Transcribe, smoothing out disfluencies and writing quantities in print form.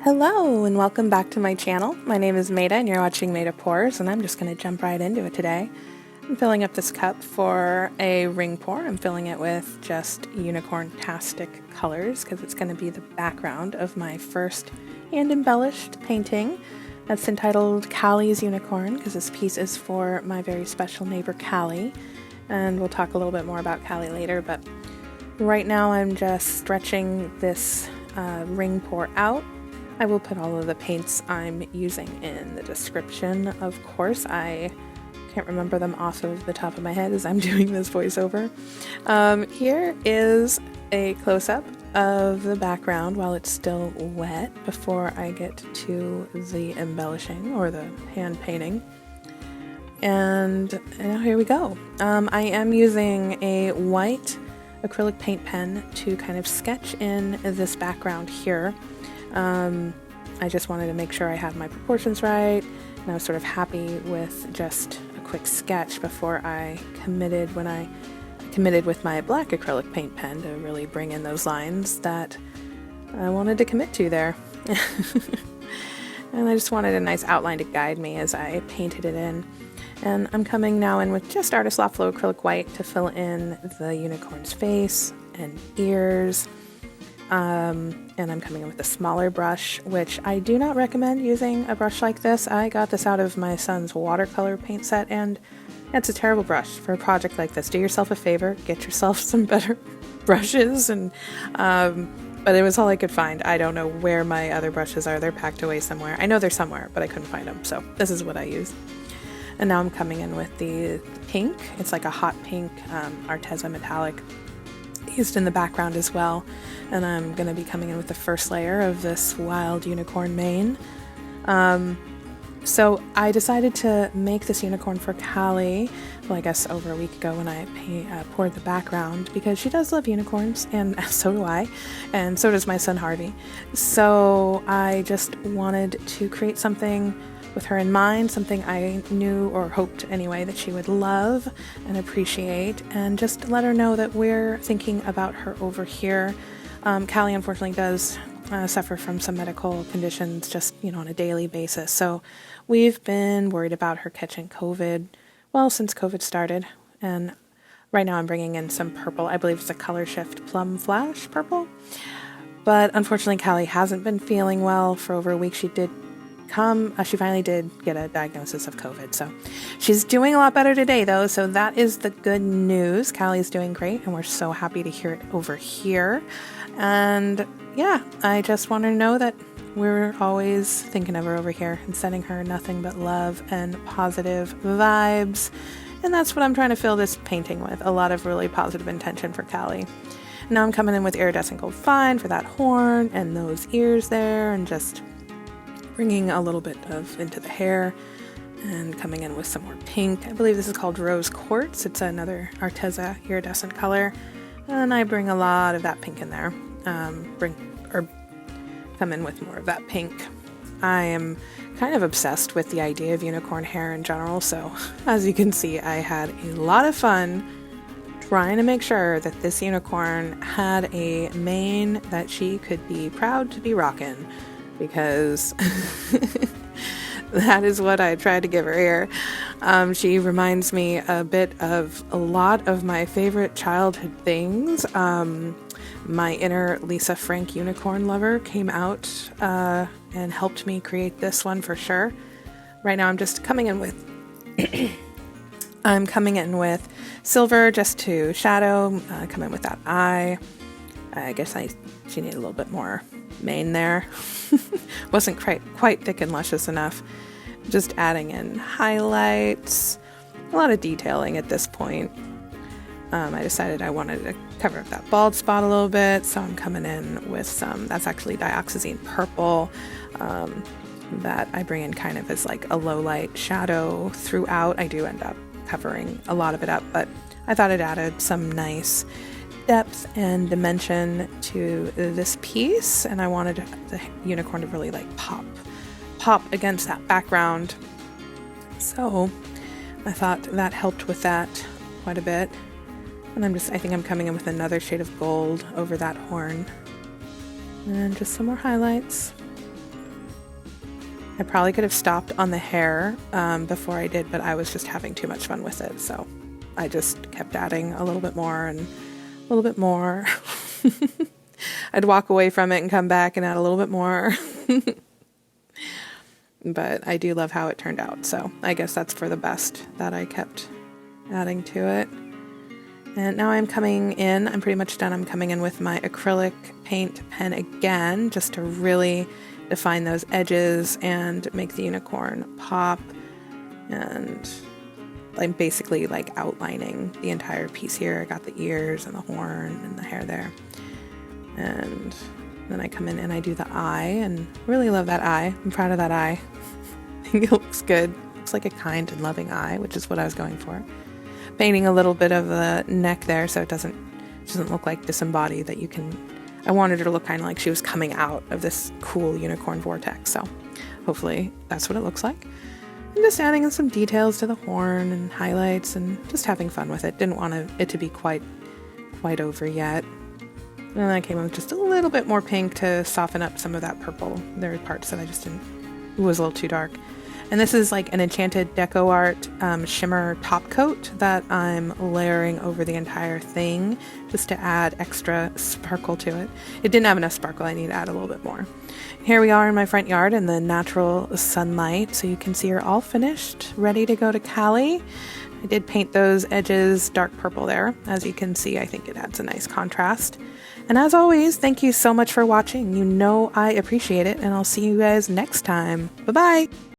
Hello and welcome back to my channel. My name is Maida and you're watching Maida Pours, and I'm just going to jump right into it today. I'm filling up this cup for a ring pour. I'm filling it with just unicorn-tastic colors because it's going to be the background of my first hand-embellished painting that's entitled Callie's Unicorn, because this piece is for my very special neighbor Callie, and we'll talk a little bit more about Callie later, but right now I'm just stretching this ring pour out. I will put all of the paints I'm using in the description, of course. I can't remember them off of the top of my head as I'm doing this voiceover. Here is a close-up of the background while it's still wet before I get to the embellishing or the hand painting. And now here we go. I am using a white acrylic paint pen to kind of sketch in this background here. I just wanted to make sure I had my proportions right, and I was sort of happy with just a quick sketch before I committed when I committed with my black acrylic paint pen to really bring in those lines that I wanted to commit to there. And I just wanted a nice outline to guide me as I painted it in. And I'm coming now in with just Artist Loft Flow acrylic white to fill in the unicorn's face and ears. And I'm coming in with a smaller brush, which I do not recommend using a brush like this. I got this out of my son's watercolor paint set, and it's a terrible brush for a project like this. Do yourself a favor, get yourself some better brushes. And but it was all I could find. I don't know where my other brushes are. They're packed away somewhere. I know they're somewhere, but I couldn't find them, so this is what I used. And now I'm coming in with the pink. It's like a hot pink Arteza metallic used in the background as well. And I'm going to be coming in with the first layer of this wild unicorn mane. So I decided to make this unicorn for Callie, well, I guess over a week ago when I poured the background, because she does love unicorns, and so do I, and so does my son Harvey. So I just wanted to create something with her in mind, something I knew, or hoped anyway, that she would love and appreciate, and just let her know that we're thinking about her over here. Callie unfortunately does suffer from some medical conditions just, on a daily basis. So we've been worried about her catching COVID, well, since COVID started. And right now I'm bringing in some purple. I believe it's a Color Shift Plum Flash purple. But unfortunately, Callie hasn't been feeling well for over a week. She finally did get a diagnosis of COVID. So she's doing a lot better today, though. So that is the good news. Callie's doing great, and we're so happy to hear it over here. And yeah, I just want her to know that we're always thinking of her over here and sending her nothing but love and positive vibes. And that's what I'm trying to fill this painting with, a lot of really positive intention for Callie. Now I'm coming in with Iridescent Gold Fine for that horn and those ears there, and just bringing a little bit of into the hair, and coming in with some more pink. I believe this is called Rose Quartz. It's another Arteza iridescent color, and I bring a lot of that pink in there. Come in with more of that pink. I am kind of obsessed with the idea of unicorn hair in general, so as you can see, I had a lot of fun trying to make sure that this unicorn had a mane that she could be proud to be rocking, because that is what I tried to give her here. She reminds me a bit of a lot of my favorite childhood things. My inner Lisa Frank unicorn lover came out and helped me create this one for sure. Right now I'm just coming in with silver just to shadow, come in with that eye. I guess she needed a little bit more mane there. Wasn't quite thick and luscious enough. Just adding in highlights, a lot of detailing at this point. I decided I wanted to cover up that bald spot a little bit, so I'm coming in with some, that's actually dioxazine purple, that I bring in kind of as like a low light shadow throughout. I do end up covering a lot of it up, but I thought it added some nice depth and dimension to this piece, and I wanted the unicorn to really like pop against that background. So I thought that helped with that quite a bit. And I think I'm coming in with another shade of gold over that horn. And just some more highlights. I probably could have stopped on the hair before I did, but I was just having too much fun with it. So I just kept adding a little bit more and a little bit more. I'd walk away from it and come back and add a little bit more. But I do love how it turned out. So I guess that's for the best that I kept adding to it. And now I'm pretty much done. I'm coming in with my acrylic paint pen again, just to really define those edges and make the unicorn pop. And I'm basically like outlining the entire piece here. I got the ears and the horn and the hair there. And then I come in and I do the eye, and really love that eye. I'm proud of that eye. I think it looks good. Looks like a kind and loving eye, which is what I was going for. Painting a little bit of the neck there so it doesn't look like disembodied, that you can... I wanted her to look kind of like she was coming out of this cool unicorn vortex, so hopefully that's what it looks like. I'm just adding in some details to the horn and highlights and just having fun with it. Didn't want it to be quite over yet. And then I came in with just a little bit more pink to soften up some of that purple. There were parts that I just didn't... It was a little too dark. And this is like an Enchanted Deco Art shimmer top coat that I'm layering over the entire thing just to add extra sparkle to it. It didn't have enough sparkle. I need to add a little bit more. Here we are in my front yard in the natural sunlight, so you can see her all finished, ready to go to Callie. I did paint those edges dark purple there. As you can see, I think it adds a nice contrast. And as always, thank you so much for watching. You know I appreciate it, and I'll see you guys next time. Bye-bye!